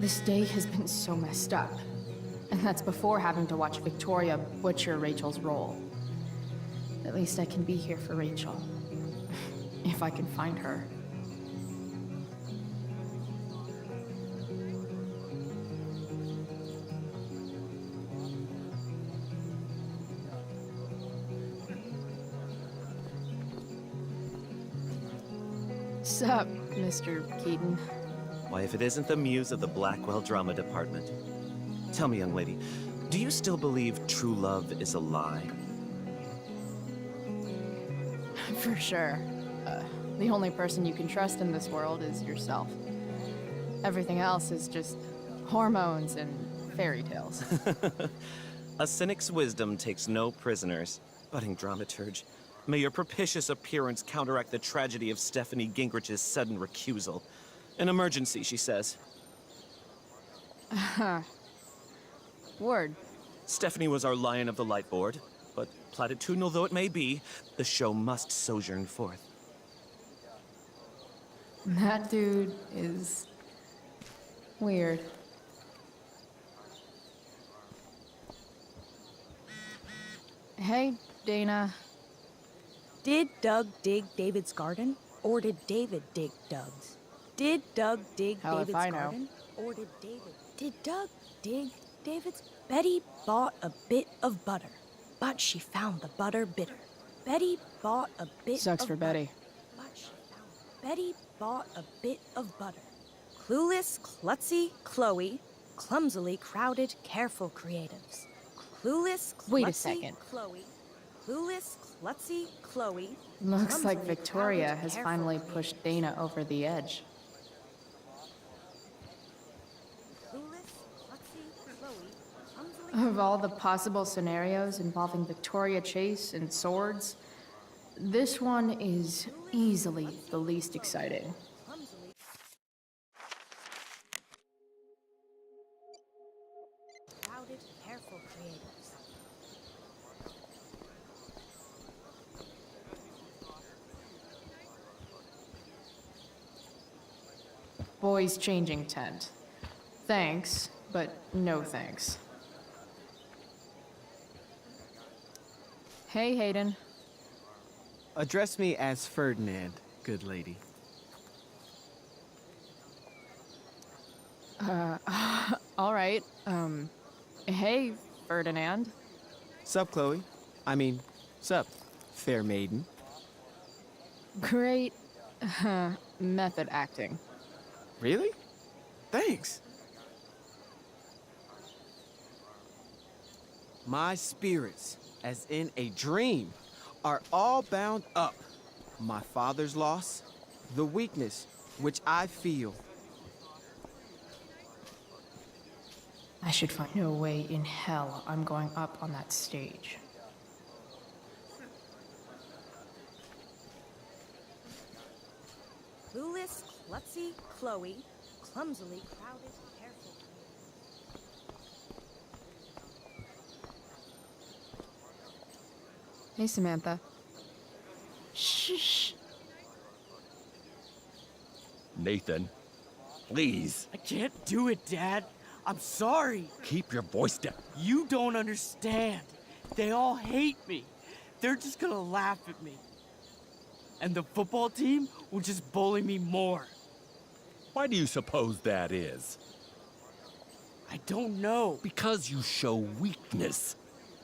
This day has been so messed up. And that's before having to watch Victoria butcher Rachel's role. At least I can be here for Rachel. If I can find her. Sup, Mr. Keaton? Why, if it isn't the muse of the Blackwell Drama Department. Tell me, young lady, do you still believe true love is a lie? For sure. The only person you can trust in this world is yourself. Everything else is just hormones and fairy tales. A cynic's wisdom takes no prisoners. Budding dramaturge, may your propitious appearance counteract the tragedy of Stephanie Gingrich's sudden recusal. An emergency, she says. Word. Stephanie was our Lion of the Light Board, but platitudinal though it may be, the show must sojourn forth. That dude is weird. Hey, Dana. Did Doug dig David's garden, or did David dig Doug's? Did Doug dig Hell if David's I know. garden, or did David? Did Doug dig David's? Betty bought a bit of butter, but she found the butter bitter. Betty bought a bit Sucks of for butter, Betty. but she found. Betty bought a bit of butter. Clueless, klutzy, Chloe, clumsily crowded, careful creatives. Clueless, klutzy, Wait a second. Chloe, clueless, klutzy, Chloe. Looks like clumsily Victoria crowded, has careful finally creatives. pushed Dana over the edge. Clueless, klutzy, Chloe, clumsily Of all the possible scenarios involving Victoria Chase and swords, this one is easily the least exciting. clumsily crowded, careful creatives. Boys changing tent. Thanks, but no thanks. Hey, Hayden. Address me as Ferdinand, good lady. All right. Hey, Ferdinand. Sup, Chloe? I mean, sup, fair maiden. Great method acting. Really? Thanks. My spirits, as in a dream, are all bound up. My father's loss, the weakness which I feel. I should find no way in hell I'm going up on that stage. Clueless, klutzy, Chloe, clumsily crowded, careful. Hey, Samantha. Shh. Nathan, please, I can't do it, Dad. I'm sorry. keep your voice down. You don't understand. They all hate me. They're just gonna laugh at me. And the football team will just bully me more. Why do you suppose that is? I don't know. Because you show weakness,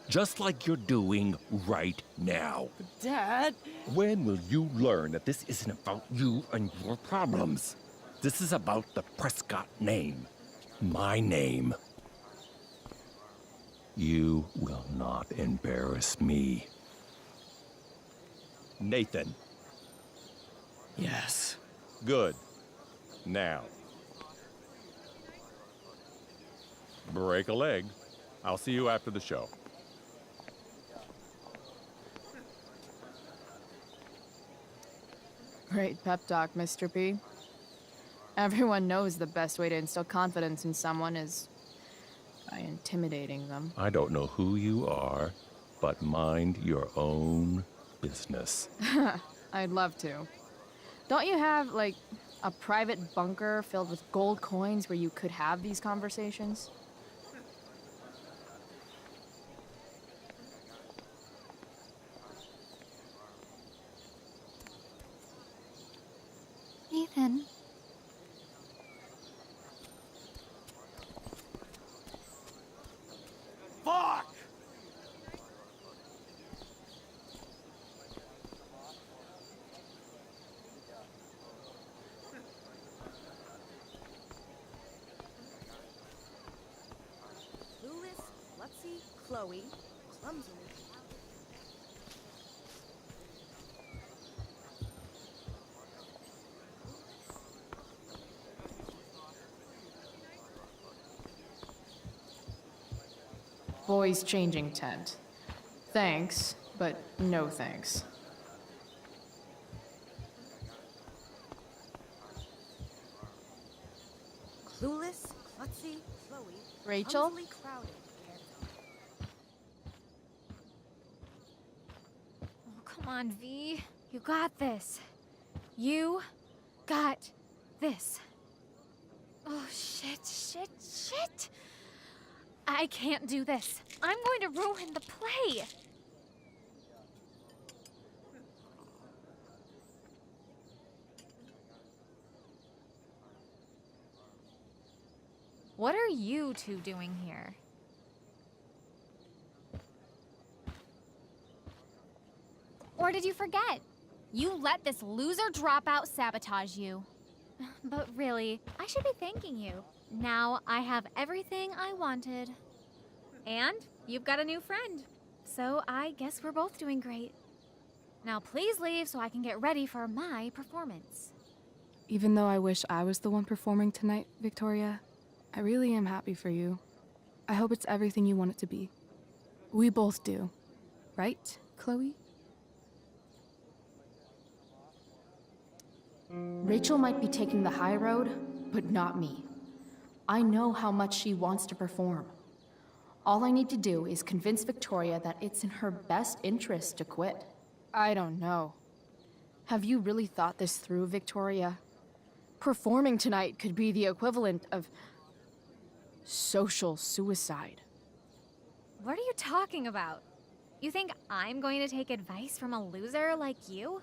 just like you're doing right now. Dad, When will you learn that this isn't about you and your problems? This is about the Prescott name. My name. You will not embarrass me. Nathan. yes. Good. Now. Break a leg. I'll see you after the show. Great pep talk, Mr. P. Everyone knows the best way to instill confidence in someone is by intimidating them. I don't know who you are, but mind your own business. I'd love to. Don't you have, like, A private bunker filled with gold coins where you could have these conversations? Ethan. Fuck! Clueless, klutzy, Chloe, clumsily. Boys changing tent. Thanks, but no thanks. Clueless, klutzy, Chloe, Rachel? clumsily crowded. Oh, come on, V. You got this. You got this. Oh, shit. I can't do this. I'm going to ruin the play. What are you two doing here? Or did you forget? You let this loser dropout sabotage you. But really, I should be thanking you. Now I have everything I wanted. And you've got a new friend. So I guess we're both doing great. Now please leave so I can get ready for my performance. Even though I wish I was the one performing tonight, Victoria, I really am happy for you. I hope it's everything you want it to be. We both do. Right, Chloe? Rachel might be taking the high road, but not me. I know how much she wants to perform. All I need to do is convince Victoria that it's in her best interest to quit. I don't know. Have you really thought this through, Victoria? Performing tonight could be the equivalent of social suicide. What are you talking about? You think I'm going to take advice from a loser like you?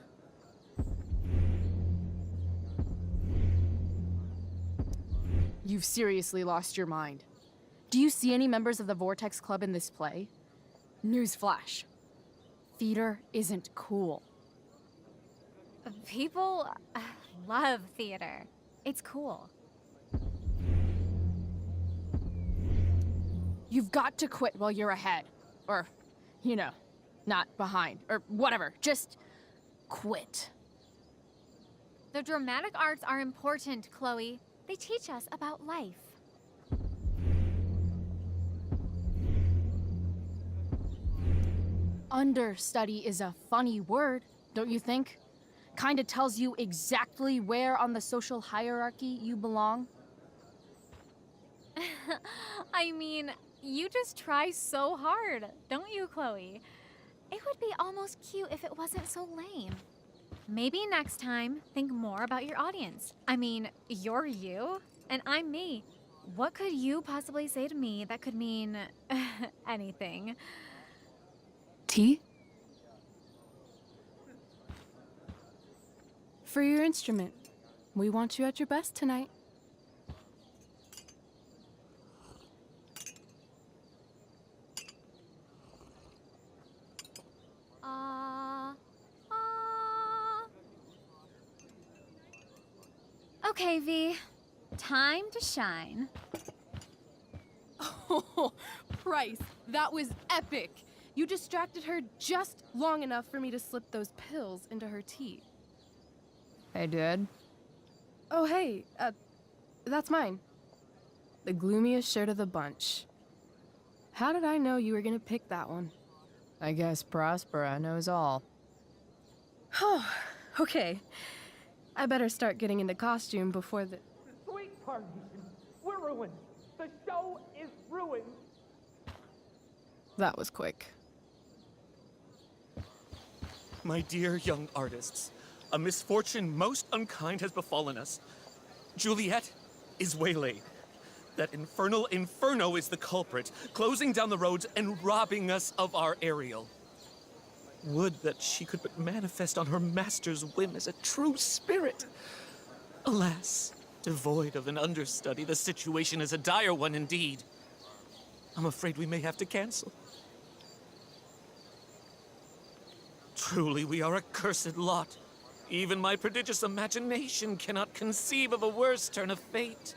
You've seriously lost your mind. Do you see any members of the Vortex Club in this play? Newsflash. Theater isn't cool. People love theater. It's cool. You've got to quit while you're ahead. Or, you know, not behind. Or whatever. Just quit. The dramatic arts are important, Chloe. They teach us about life. Understudy is a funny word, don't you think? Kinda tells you exactly where on the social hierarchy you belong. I mean, you just try so hard, don't you, Chloe? It would be almost cute if it wasn't so lame. Maybe next time, think more about your audience. I mean, you're you, and I'm me. What could you possibly say to me that could mean anything? Tea? For your instrument. We want you at your best tonight. Okay, V. Time to shine. Oh, Price, that was epic. You distracted her just long enough for me to slip those pills into her tea. I did. Oh, hey, that's mine. The gloomiest shirt of the bunch. How did I know you were gonna pick that one? I guess Prospera knows all. Oh, okay. I better start getting into costume before the... Sweet Carnation, we're ruined. The show is ruined. That was quick. My dear young artists, a misfortune most unkind has befallen us. Juliet is waylaid. That infernal Inferno is the culprit, closing down the roads and robbing us of our Ariel. Would that she could but manifest on her master's whim as a true spirit. Alas, devoid of an understudy, the situation is a dire one indeed. I'm afraid we may have to cancel. Truly, we are a cursed lot. Even my prodigious imagination cannot conceive of a worse turn of fate.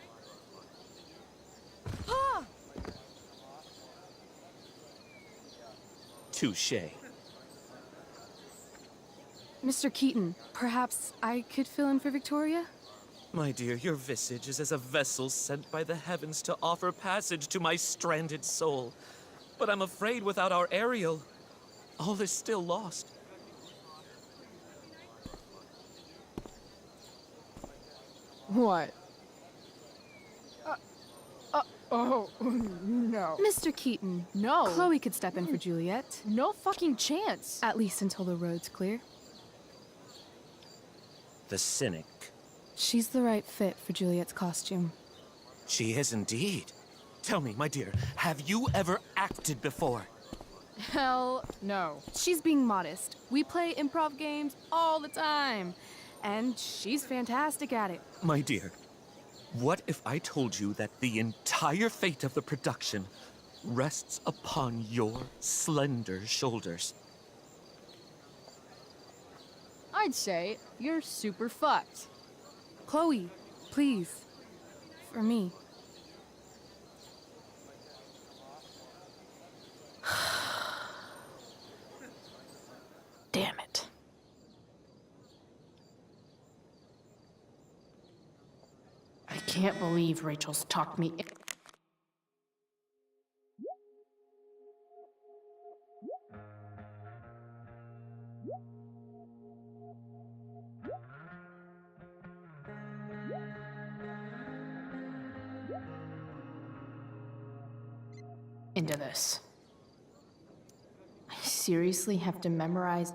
Touché. Mr. Keaton, perhaps I could fill in for Victoria? My dear, your visage is as a vessel sent by the heavens to offer passage to my stranded soul. But I'm afraid without our Ariel, all is still lost. What? Oh, no. Mr. Keaton, No. Chloe could step in for Juliet. No fucking chance. At least until the road's clear. The cynic. She's the right fit for Juliet's costume. She is indeed. Tell me, my dear, have you ever acted before? Hell no. She's being modest. We play improv games all the time. And she's fantastic at it. My dear, what if I told you that the entire fate of the production rests upon your slender shoulders? I'd say you're super fucked. Chloe, please. For me. Damn it. I can't believe Rachel's talked me. Into this. I seriously have to memorize.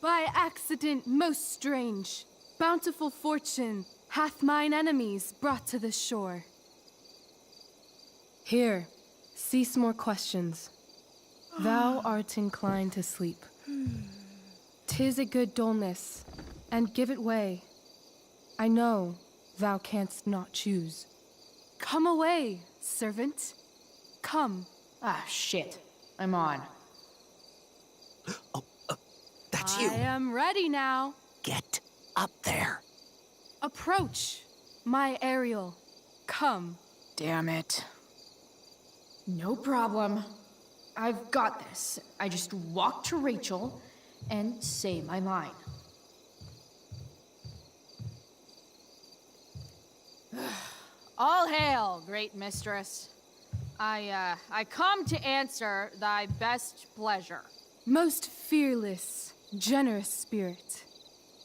By accident most strange, bountiful fortune hath mine enemies brought to this shore. Here, cease more questions. Thou art inclined to sleep. 'Tis a good dullness, and give it way. I know thou canst not choose. Come away, servant. Come. Ah, shit. I'm on. That's I am ready now. Get up there. Approach, my Ariel. Come. Damn it. No problem. I've got this. I just walk to Rachel and say my line. All hail, great mistress. I come to answer thy best pleasure. Most fearless, generous spirit,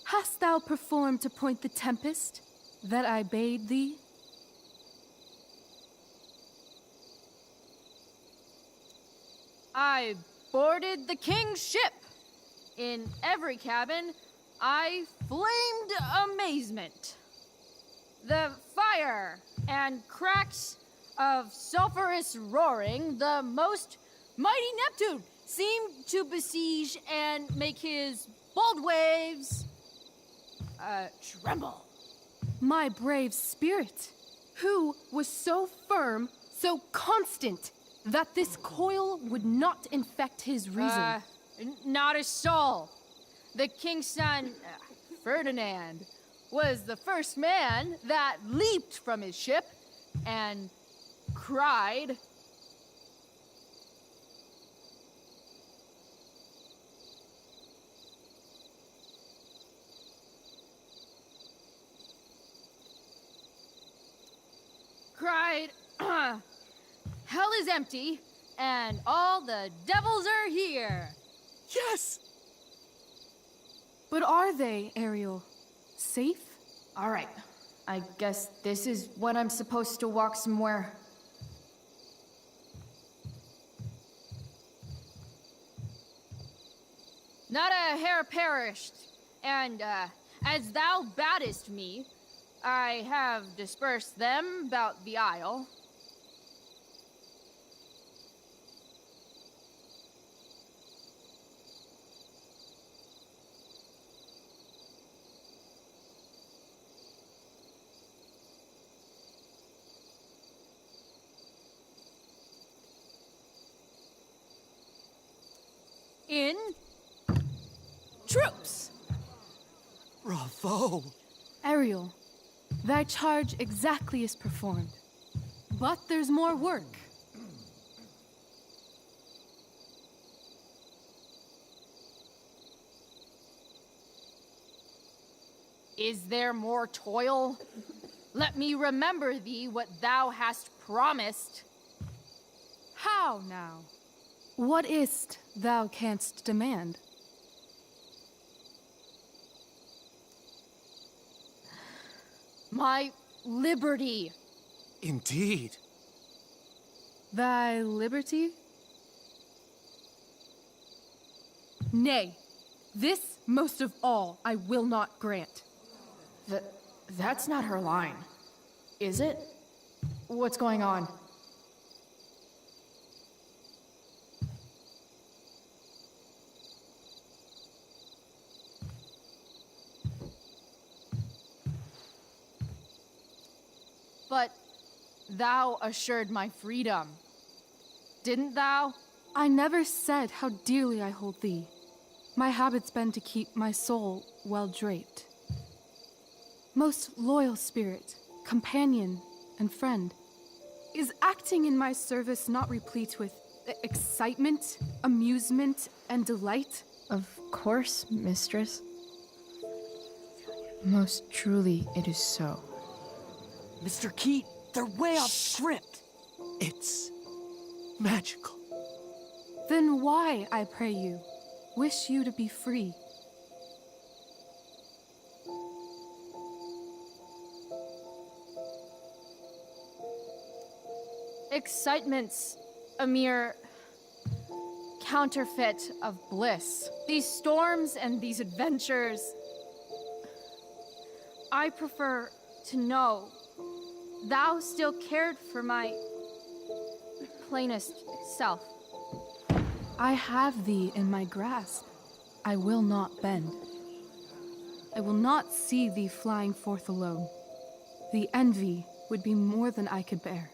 hast thou performed to point the tempest that I bade thee? I boarded the king's ship. In every cabin, I flamed amazement. The fire and cracks of sulphurous roaring, the most mighty Neptune seemed to besiege and make his bold waves tremble. My brave spirit, who was so firm, so constant, that this coil would not infect his reason. Not a soul. The king's son, Ferdinand, was the first man that leaped from his ship and cried, hell is empty, and all the devils are here. Yes! But are they, Ariel? Safe? All right, I guess this is when I'm supposed to walk somewhere. Not a hair perished, and as thou badest me, I have dispersed them about the isle. In troops! Bravo! Ariel, thy charge exactly is performed. But there's more work. Is there more toil? Let me remember thee what thou hast promised. How now? What is't thou canst demand? My liberty. Indeed. Thy liberty? Nay, this most of all I will not grant. That's not her line, is it? What's going on? But thou assured my freedom, didn't thou? I never said how dearly I hold thee. My habit's been to keep my soul well draped. Most loyal spirit, companion, and friend, is acting in my service not replete with excitement, amusement, and delight? Of course, mistress. Most truly it is so. Mr. Keat, they're way off script. It's magical. Then why, I pray you, wish you to be free? Excitement's a mere counterfeit of bliss. These storms and these adventures. I prefer to know thou still cared for my plainest self. I have thee in my grasp. I will not bend. I will not see thee flying forth alone. The envy would be more than I could bear.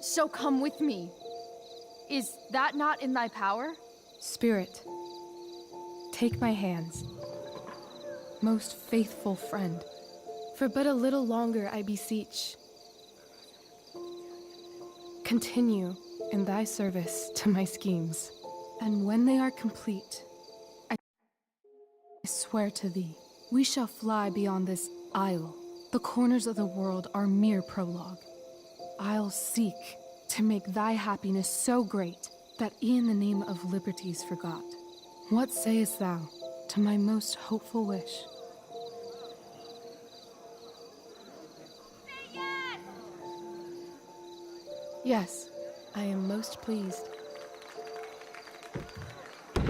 So come with me. Is that not in thy power? Spirit, take my hands. Most faithful friend, for but a little longer I beseech. Continue in thy service to my schemes, and when they are complete, I swear to thee, we shall fly beyond this isle. The corners of the world are mere prologue. I'll seek to make thy happiness so great that e'en the name of liberty's forgot. What sayest thou to my most hopeful wish? Yes, I am most pleased.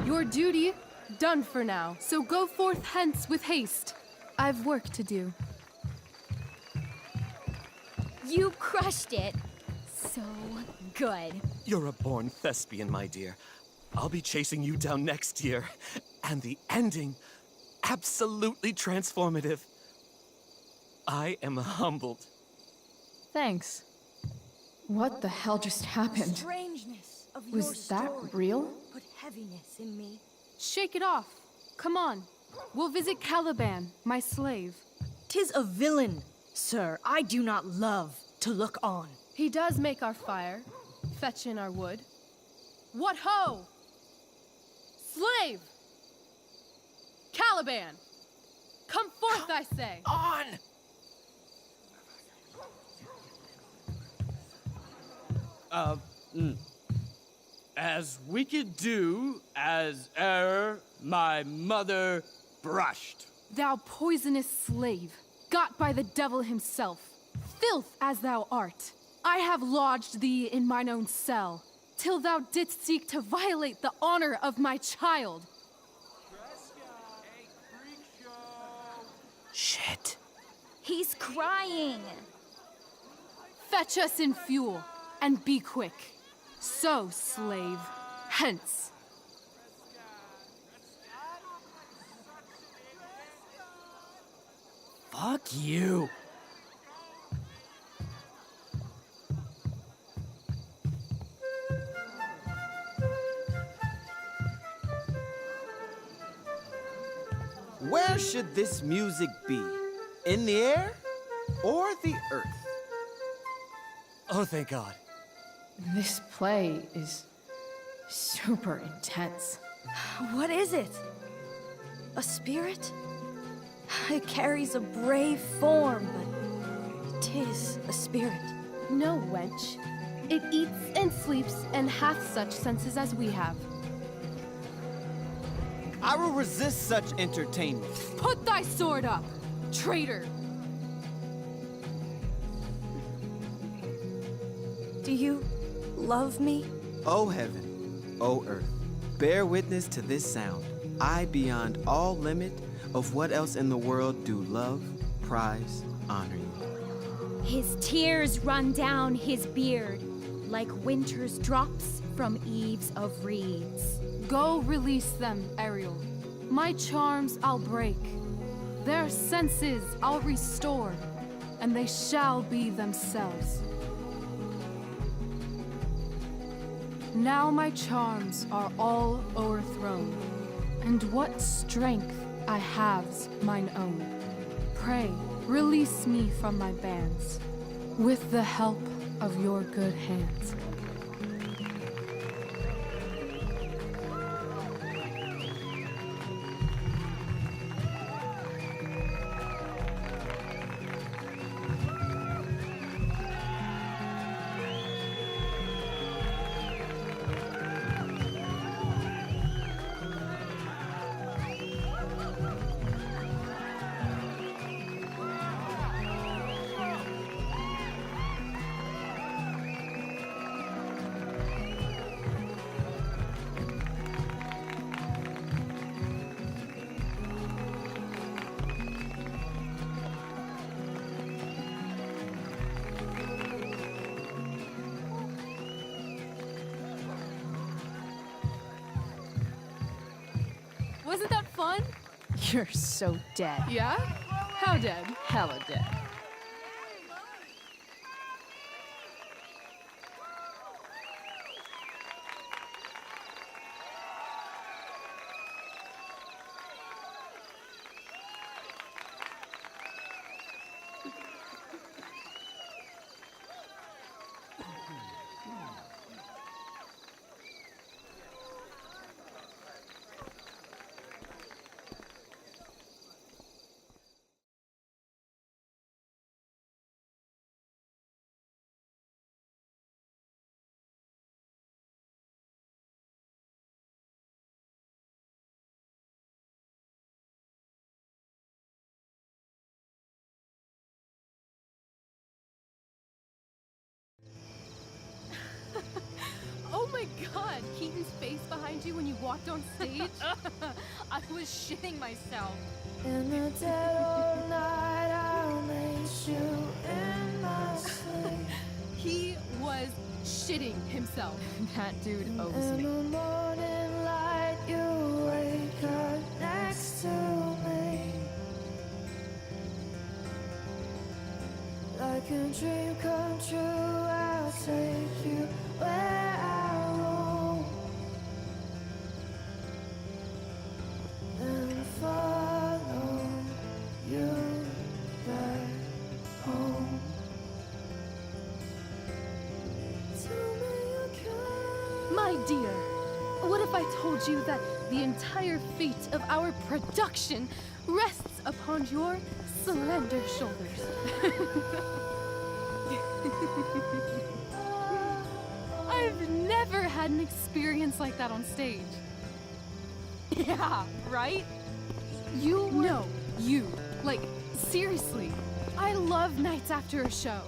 Your duty done for now, so go forth hence with haste. I've work to do. You crushed it. So good. You're a born thespian, my dear. I'll be chasing you down next year. And the ending, absolutely transformative. I am humbled. Thanks. What the hell just happened? Strangeness of your Was that story real? Put heaviness in me. Shake it off. Come on. We'll visit Caliban, my slave. 'Tis a villain, sir. I do not love to look on. He does make our fire, fetch in our wood. What ho! Slave! Caliban! Come forth, I say! On! As we could do as e'er my mother brushed. Thou poisonous slave, got by the devil himself, filth as thou art, I have lodged thee in mine own cell, till thou didst seek to violate the honor of my child. Shit. He's crying. Fetch us in fuel, and be quick. So, slave, hence. Fuck you. Where should this music be? In the air or the earth? Oh, thank God. This play is super intense. What is it? A spirit? It carries a brave form, but 'tis a spirit. No, wench. It eats and sleeps and hath such senses as we have. I will resist such entertainment. Put thy sword up, traitor! Do you love me? O heaven, O earth, bear witness to this sound. I, beyond all limit of what else in the world do love, prize, honor you. His tears run down his beard like winter's drops from eaves of reeds. Go release them, Ariel. My charms I'll break. Their senses I'll restore, and they shall be themselves. Now my charms are all o'erthrown, and what strength I have's mine own. Pray, release me from my bands, with the help of your good hands. fun? You're so dead. Yeah? How dead? Hella dead. Oh my god, Keaton's face behind you when you walked on stage? I was shitting myself. In the dead of night, I'll make you in my sleep. He was shitting himself. That dude owes In me. the morning light, you wake up next to me. Like a dream come true, I'll take you where I roam. And follow you back home. Tell me you can. My dear, what if I told you that the entire fate of our production rests upon your slender shoulders? I've never had an experience like that on stage. Yeah, right? You were... No, you. Like, seriously. I love nights after a show.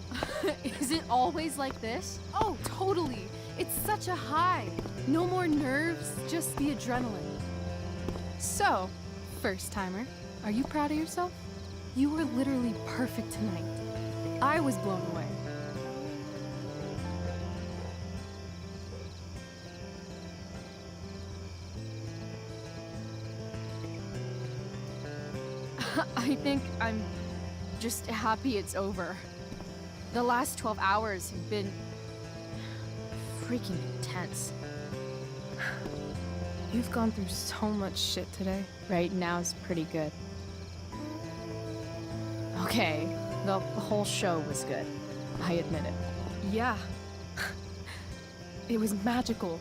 Is it always like this? Oh, totally. It's such a high. No more nerves, just the adrenaline. So, first timer, are you proud of yourself? You were literally perfect tonight. I was blown away. I think I'm just happy it's over. The last 12 hours have been freaking intense. You've gone through so much shit today. Right now's pretty good. Okay, the whole show was good. I admit it. Yeah. It was magical.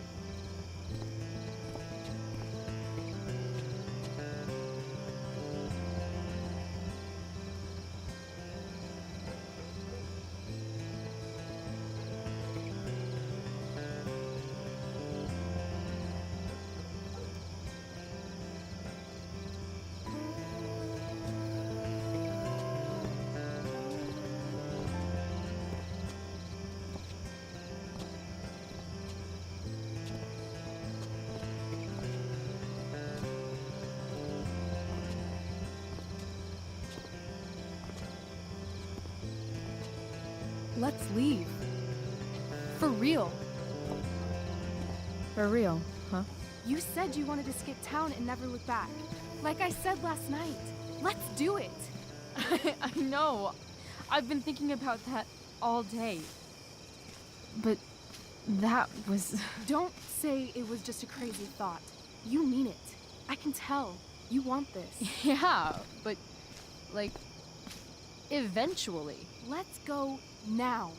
Let's leave. For real. For real, huh? You said you wanted to skip town and never look back. Like I said last night. Let's do it. I know. I've been thinking about that all day. But that was... Don't say it was just a crazy thought. You mean it. I can tell. You want this. Yeah, but, like, eventually. Let's go now.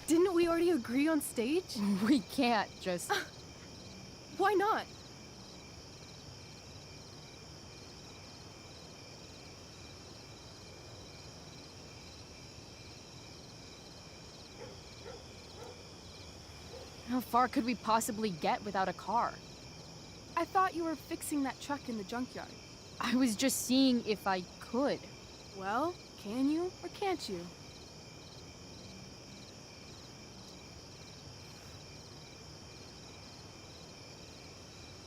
Didn't we already agree on stage? We can't just... Why not? How far could we possibly get without a car? I thought you were fixing that truck in the junkyard. I was just seeing if I could. Well, can you or can't you?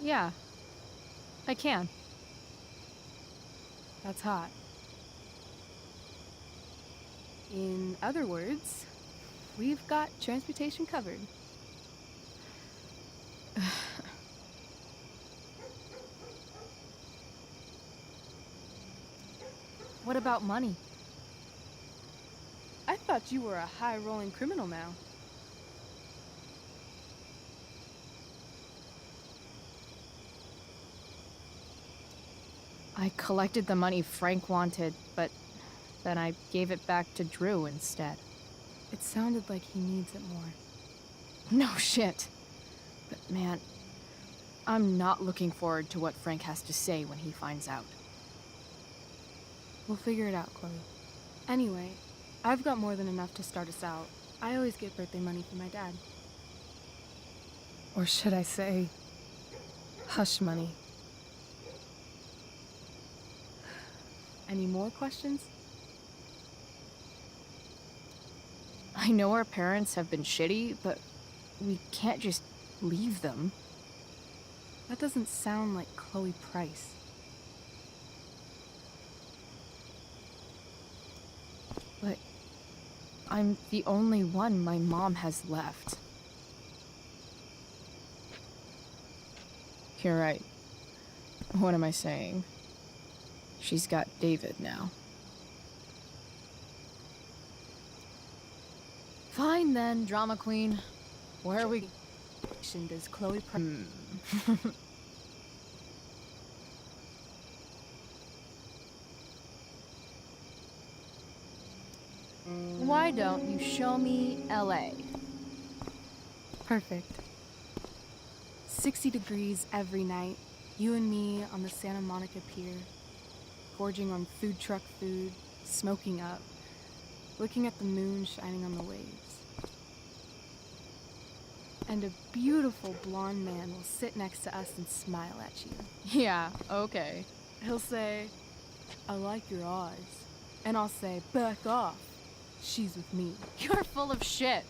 Yeah, I can. That's hot. In other words, we've got transportation covered. What about money? I thought you were a high-rolling criminal now. I collected the money Frank wanted, but then I gave it back to Drew instead. It sounded like he needs it more. No shit. But man, I'm not looking forward to what Frank has to say when he finds out. We'll figure it out, Chloe. Anyway, I've got more than enough to start us out. I always get birthday money from my dad. Or should I say, hush money. Any more questions? I know our parents have been shitty, but we can't just leave them. That doesn't sound like Chloe Price. But I'm the only one my mom has left. You're right. What am I saying? She's got David now. Fine then, drama queen. Where are we? Does Chloe Price? Why don't you show me LA? Perfect. 60 degrees every night. You and me on the Santa Monica Pier, gorging on food truck food, smoking up, looking at the moon shining on the waves. And a beautiful blonde man will sit next to us and smile at you. Yeah, okay. He'll say, "I like your eyes." And I'll say, "Back off. She's with me." You're full of shit.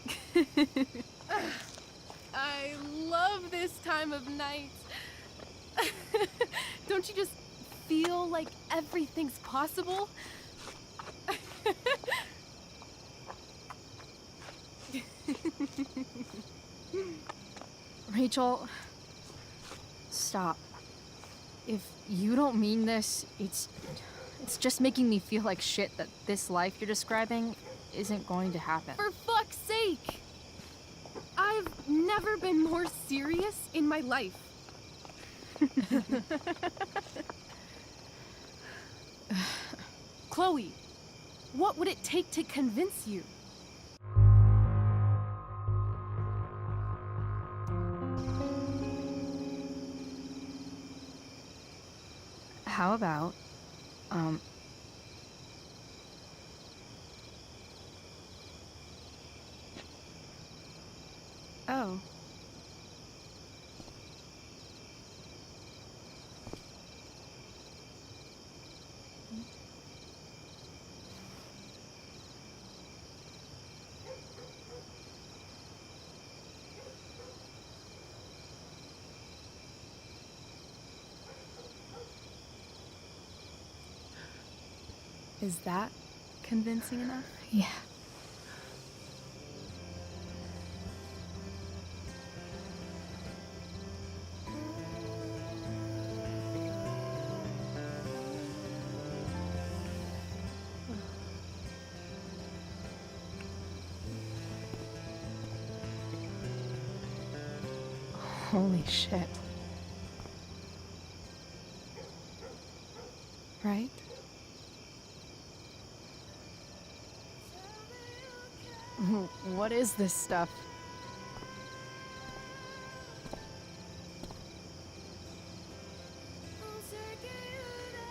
I love this time of night. Don't you just feel like everything's possible? Rachel, stop. If you don't mean this, it's just making me feel like shit that this life you're describing isn't going to happen. For fuck's sake! I've never been more serious in my life. Chloe, what would it take to convince you? How about, Oh. Is that convincing enough? yeah. Holy shit. Right? What is this stuff?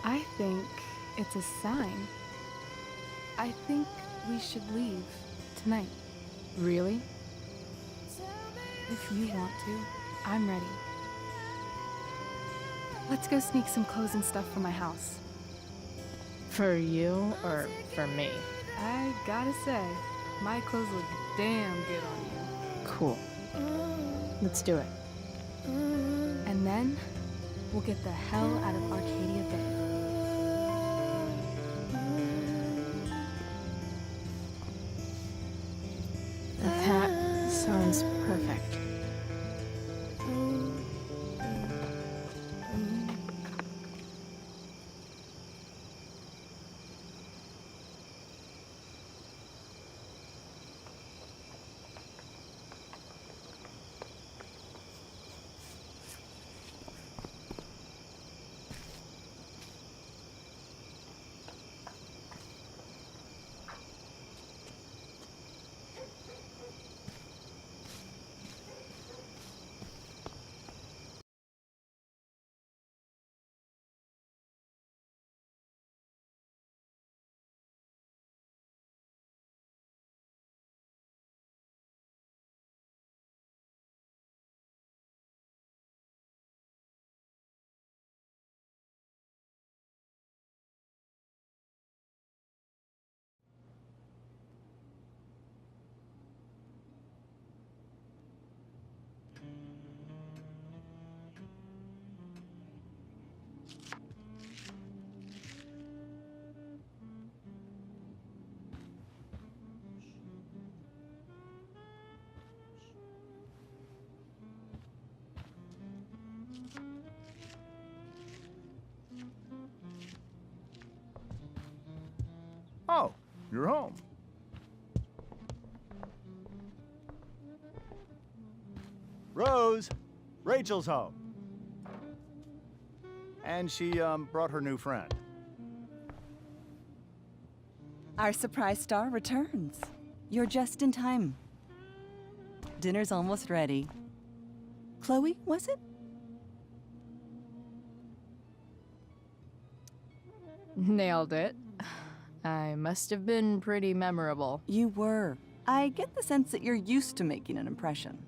I think it's a sign. I think we should leave tonight. Really? If you want to, I'm ready. Let's go sneak some clothes and stuff from my house. For you or for me? I gotta say, my clothes look damn good on you. Cool. Let's do it. And then, we'll get the hell out of Arcadia Bay. That sounds perfect. you're home. Rose, Rachel's home. And she brought her new friend. Our surprise star returns. You're just in time. Dinner's almost ready. Chloe, was it? Nailed it. I must have been pretty memorable. You were. I get the sense that you're used to making an impression.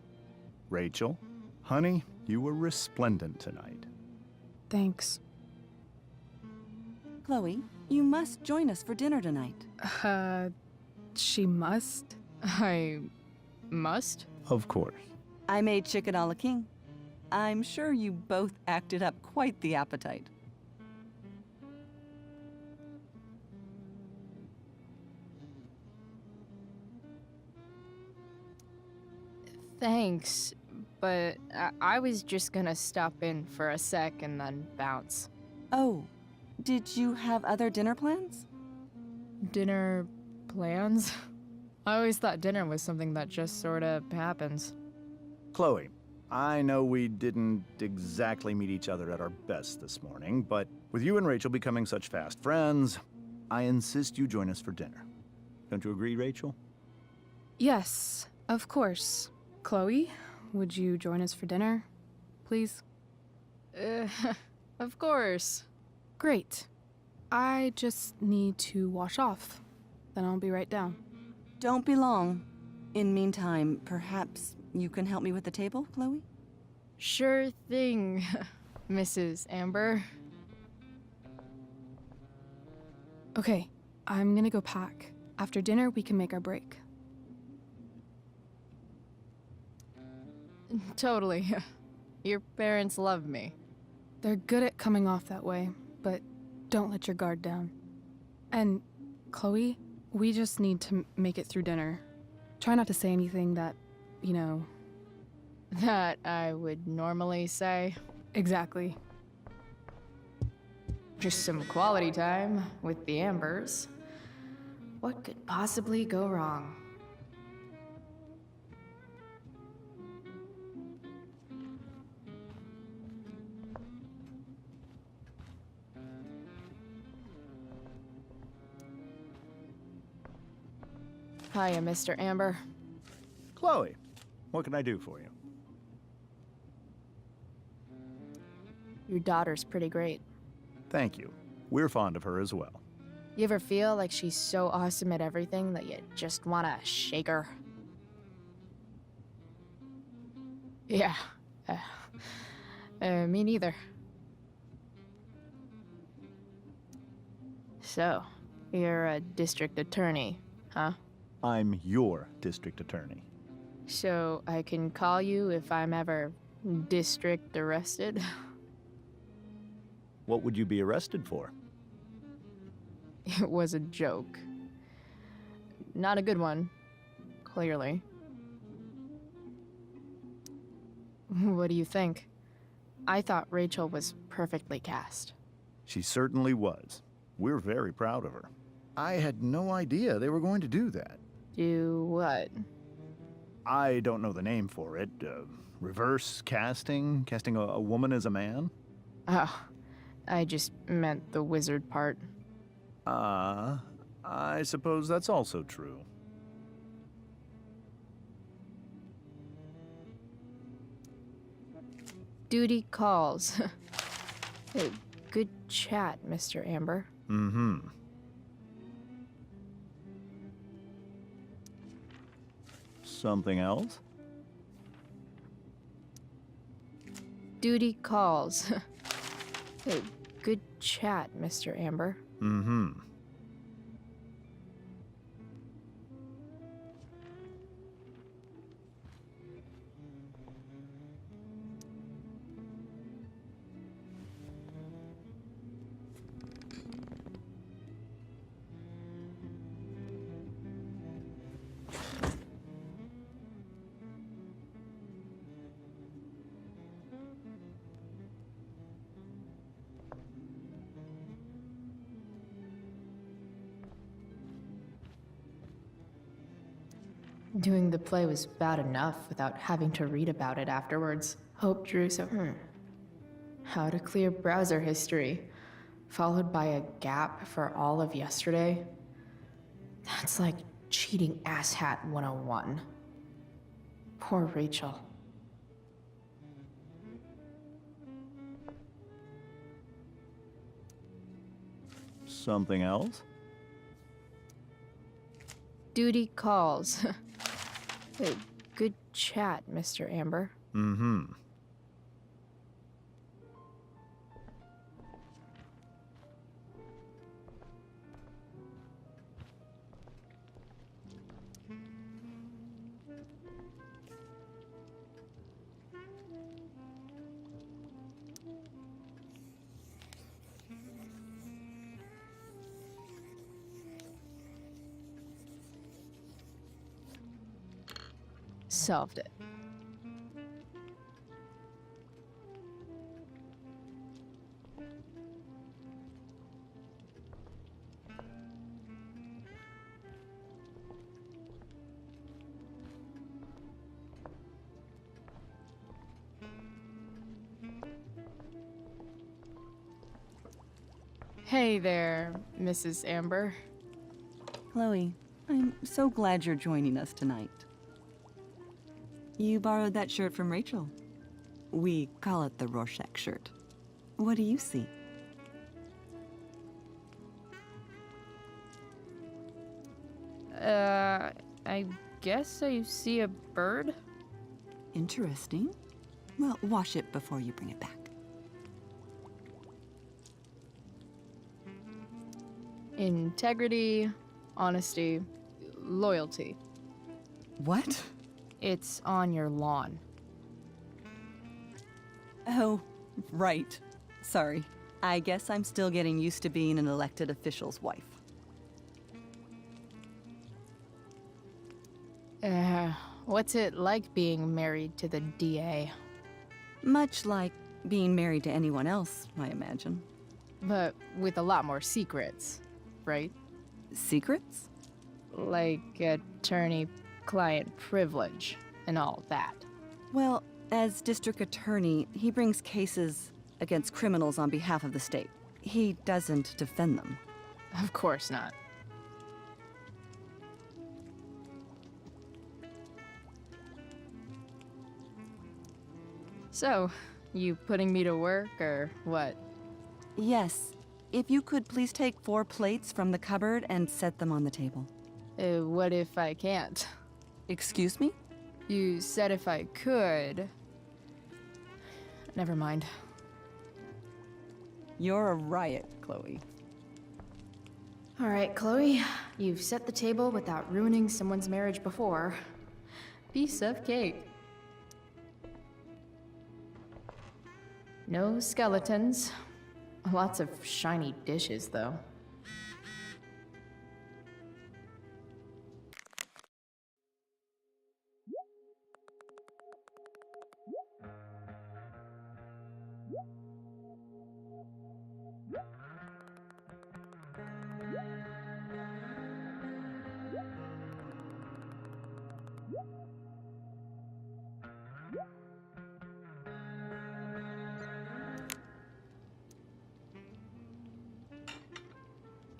Rachel, honey, you were resplendent tonight. Thanks. Chloe, you must join us for dinner tonight. She must? I must? Of course. I made chicken a la king. I'm sure you both acted up quite the appetite. Thanks, but I was just gonna stop in for a sec and then bounce. Oh, did you have other dinner plans? Dinner plans? I always thought dinner was something that just sorta happens. Chloe, I know we didn't exactly meet each other at our best this morning, but with you and Rachel becoming such fast friends, I insist you join us for dinner. Don't you agree, Rachel? Yes, of course. Chloe, would you join us for dinner, please? Of course. Great. I just need to wash off. Then I'll be right down. Don't be long. In meantime, perhaps you can help me with the table, Chloe? Sure thing, Mrs. Amber. Okay, I'm gonna go pack. After dinner, we can make our break. Totally. Your parents love me. They're good at coming off that way, but don't let your guard down. And, Chloe, we just need to make it through dinner. Try not to say anything that, you know... That I would normally say. Exactly. Just some quality time with the Ambers. What could possibly go wrong? Hiya, Mr. Amber. Chloe, what can I do for you? Your daughter's pretty great. Thank you. We're fond of her as well. You ever feel like she's so awesome at everything that you just wanna shake her? Yeah. Me neither. So, you're a district attorney, huh? I'm your district attorney. So I can call you if I'm ever district arrested? What would you be arrested for? It was a joke. Not a good one, clearly. What do you think? I thought Rachel was perfectly cast. She certainly was. We're very proud of her. I had no idea they were going to do that. Do what? I don't know the name for it. Reverse casting? Casting a woman as a man? Oh, I just meant the wizard part. I suppose that's also true. Duty calls. Good chat, Mr. Amber. Mm-hmm. Something else? Duty calls. Good chat, Mr. Amber. Mm-hmm. Doing the play was bad enough without having to read about it afterwards. Hope drew some. How to clear browser history, followed by a gap for all of yesterday. That's like cheating asshat 101. Poor Rachel. Something else? Duty calls. Good chat, Mr. Amber. Mm-hmm. Solved it. Hey there, Mrs. Amber. Chloe, I'm so glad you're joining us tonight. You borrowed that shirt from Rachel. We call it the Rorschach shirt. What do you see? I guess I see a bird? Interesting. Well, wash it before you bring it back. Integrity, honesty, loyalty. What? It's on your lawn. Oh, right. Sorry. I guess I'm still getting used to being an elected official's wife. What's it like being married to the DA? Much like being married to anyone else, I imagine. But with a lot more secrets, right? Secrets? Like attorney-client privilege and all that. Well, as district attorney, he brings cases against criminals on behalf of the state. He doesn't defend them. Of course not. So, you putting me to work, or what? Yes. If you could please take 4 plates from the cupboard and set them on the table. What if I can't? Excuse me? You said if I could. Never mind. You're a riot, Chloe. All right, Chloe. You've set the table without ruining someone's marriage before. Piece of cake. No skeletons. Lots of shiny dishes, though.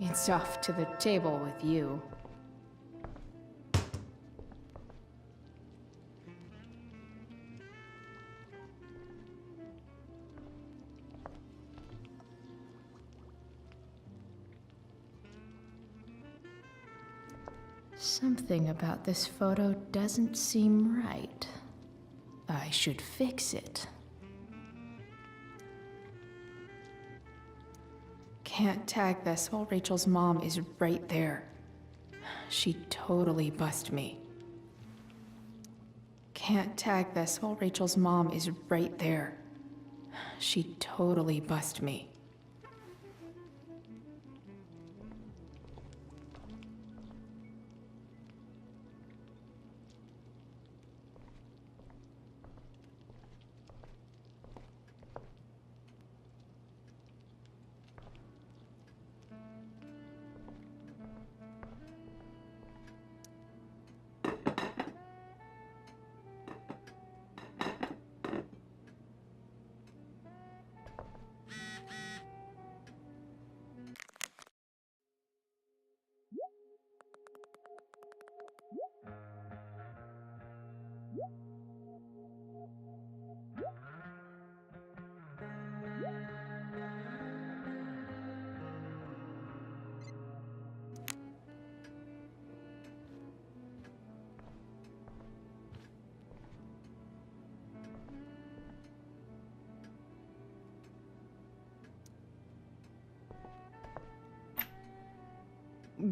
It's off to the table with you. Something about this photo doesn't seem right. I should fix it. Can't tag this while Rachel's mom is right there. She'd totally bust me. Can't tag this while Rachel's mom is right there. She'd totally bust me.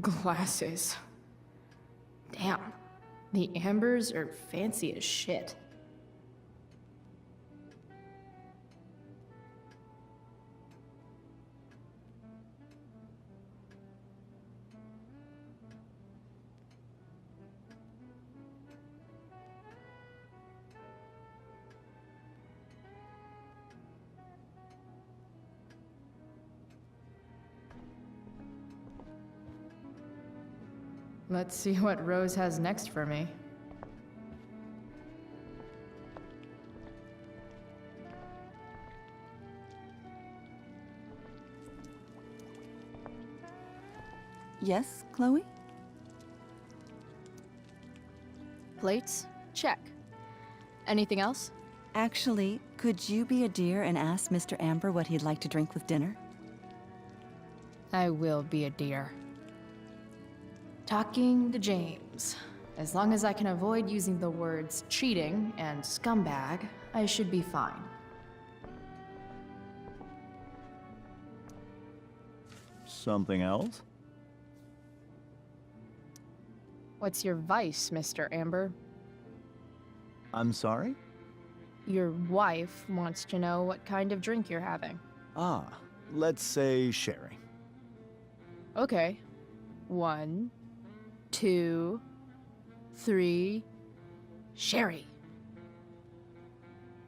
Glasses. Damn. The ambers are fancy as shit. Let's see what Rose has next for me. Yes, Chloe? Plates? Check. Anything else? Actually, could you be a dear and ask Mr. Amber what he'd like to drink with dinner? I will be a dear. Talking to James. As long as I can avoid using the words cheating and scumbag, I should be fine. Something else? What's your vice, Mr. Amber? I'm sorry? Your wife wants to know what kind of drink you're having. Ah, let's say sherry. Okay. 1, 2, 3. Sherry.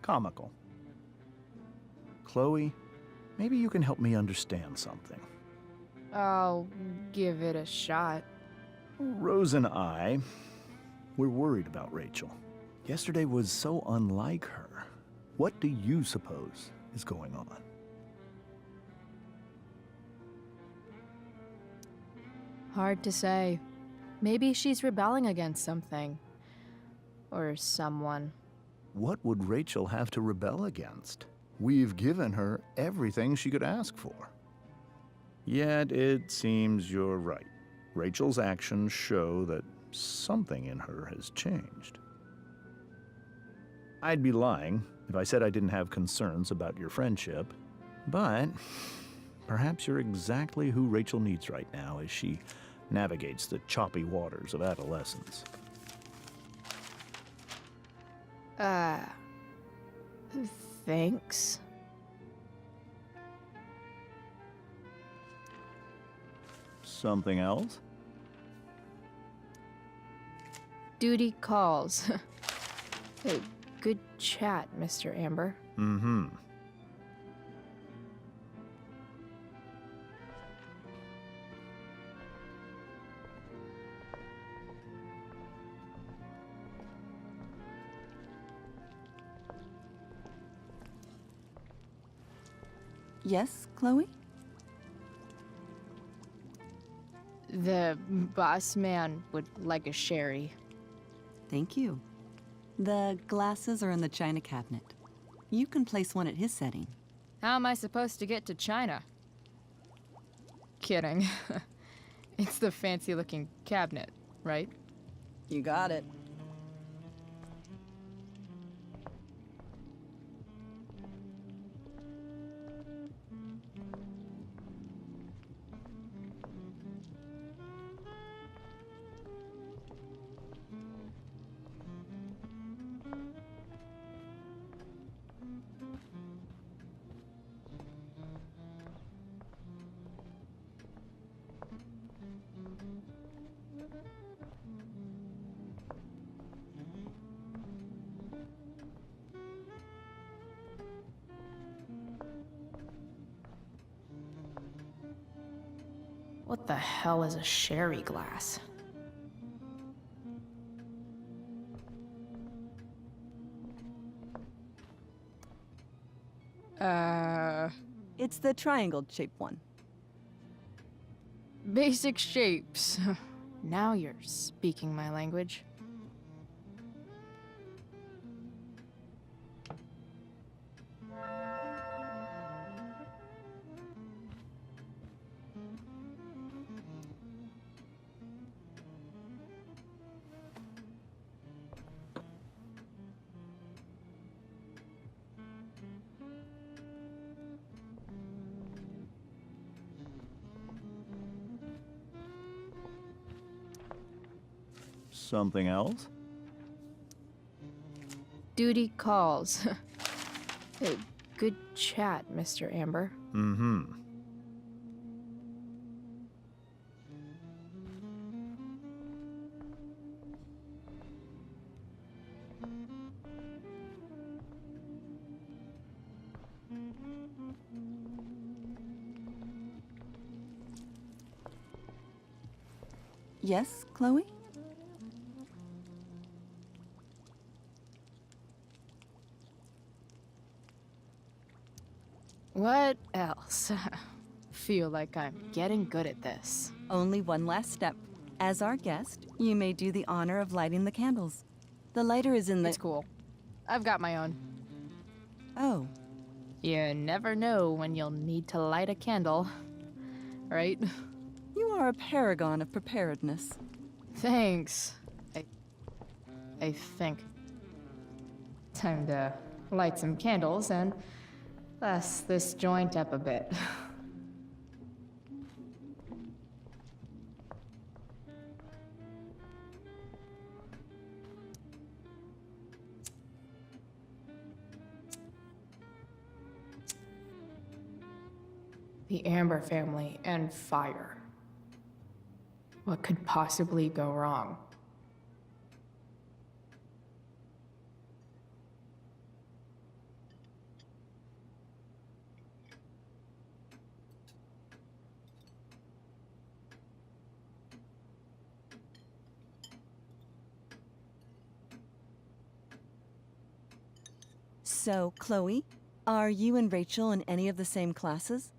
Comical. Chloe, maybe you can help me understand something. I'll give it a shot. Rose and we're worried about Rachel. Yesterday was so unlike her. What do you suppose is going on? Hard to say. Maybe she's rebelling against something. Or someone. What would Rachel have to rebel against? We've given her everything she could ask for. Yet it seems you're right. Rachel's actions show that something in her has changed. I'd be lying if I said I didn't have concerns about your friendship, but perhaps you're exactly who Rachel needs right now as she navigates the choppy waters of adolescence. Thanks. Something else? Duty calls. Hey, good chat, Mr. Amber. Mm-hmm. Yes, Chloe? The boss man would like a sherry. Thank you. The glasses are in the china cabinet. You can place one at his setting. How am I supposed to get to China? Kidding. It's the fancy-looking cabinet, right? You got it. What the hell is a sherry glass? It's the triangle-shaped one. Basic shapes. Now you're speaking my language. Something else? Duty calls. Good chat, Mr. Amber. Mm-hmm. Yes, Chloe? What else? Feel like I'm getting good at this. Only one last step. As our guest, you may do the honor of lighting the candles. The lighter is in the... It's cool. I've got my own. Oh. You never know when you'll need to light a candle, right? You are a paragon of preparedness. Thanks. I think. Time to light some candles and bless this joint up a bit. The Amber family and fire. What could possibly go wrong? So, Chloe, are you and Rachel in any of the same classes?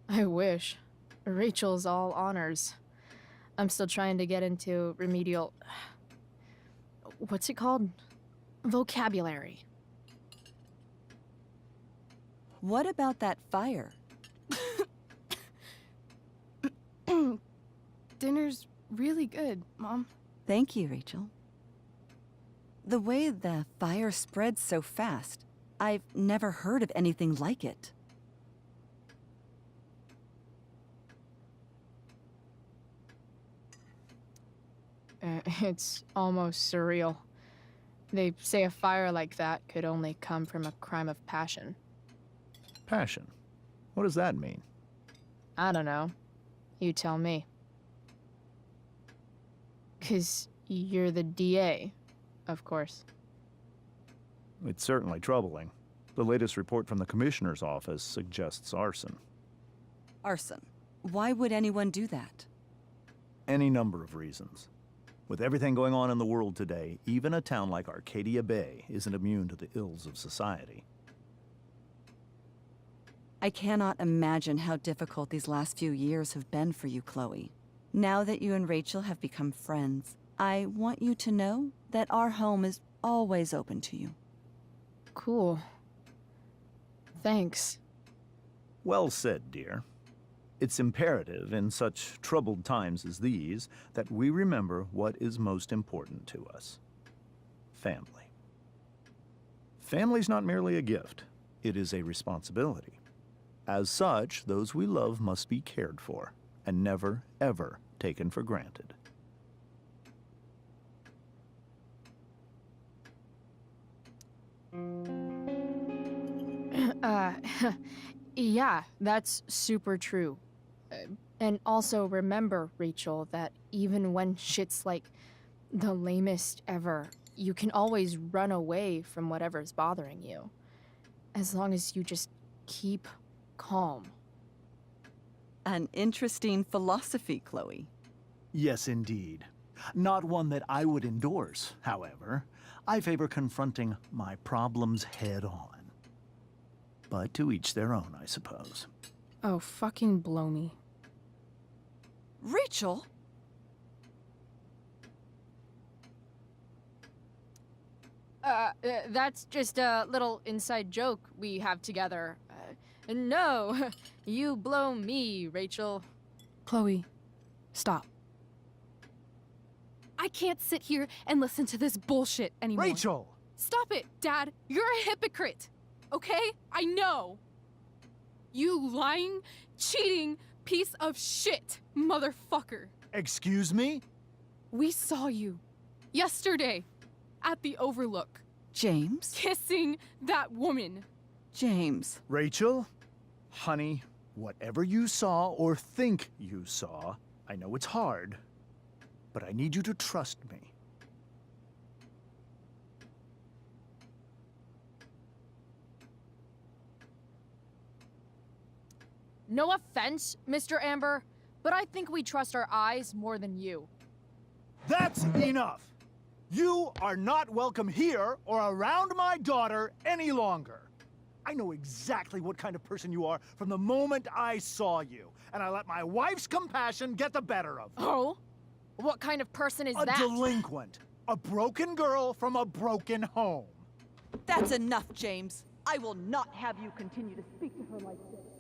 I wish. Rachel's all honors. I'm still trying to get into remedial... What's it called? Vocabulary. What about that fire? Dinner's really good, Mom. Thank you, Rachel. The way the fire spreads so fast, I've never heard of anything like it. It's almost surreal. They say a fire like that could only come from a crime of passion. Passion? What does that mean? I don't know. You tell me. 'Cause you're the DA, of course. It's certainly troubling. The latest report from the Commissioner's office suggests arson. Arson. Why would anyone do that? Any number of reasons. With everything going on in the world today, even a town like Arcadia Bay isn't immune to the ills of society. I cannot imagine how difficult these last few years have been for you, Chloe. Now that you and Rachel have become friends, I want you to know that our home is always open to you. Cool. Thanks. Well said, dear. It's imperative in such troubled times as these that we remember what is most important to us. Family. Family's not merely a gift, it is a responsibility. As such, those we love must be cared for and never, ever taken for granted. Yeah, that's super true. And also remember, Rachel, that even when shit's like the lamest ever, you can always run away from whatever's bothering you. As long as you just keep calm. An interesting philosophy, Chloe. Yes, indeed. Not one that I would endorse, however. I favor confronting my problems head on. But to each their own, I suppose. Oh, fucking blow me. Rachel? That's just a little inside joke we have together. No, you blow me, Rachel. Chloe, stop. I can't sit here and listen to this bullshit anymore. Rachel! Stop it, Dad. You're a hypocrite. Okay? I know. You lying, cheating piece of shit, motherfucker. Excuse me? We saw you yesterday at the Overlook James? kissing that woman. James. Rachel? Honey, whatever you saw or think you saw, I know it's hard, but I need you to trust me. No offense, Mr. Amber, but I think we trust our eyes more than you. That's enough! You are not welcome here or around my daughter any longer. I know exactly what kind of person you are from the moment I saw you, and I let my wife's compassion get the better of me. Oh? What kind of person is A that? delinquent. A broken girl from a broken home. That's enough, James. I will not have you continue to speak to her like this.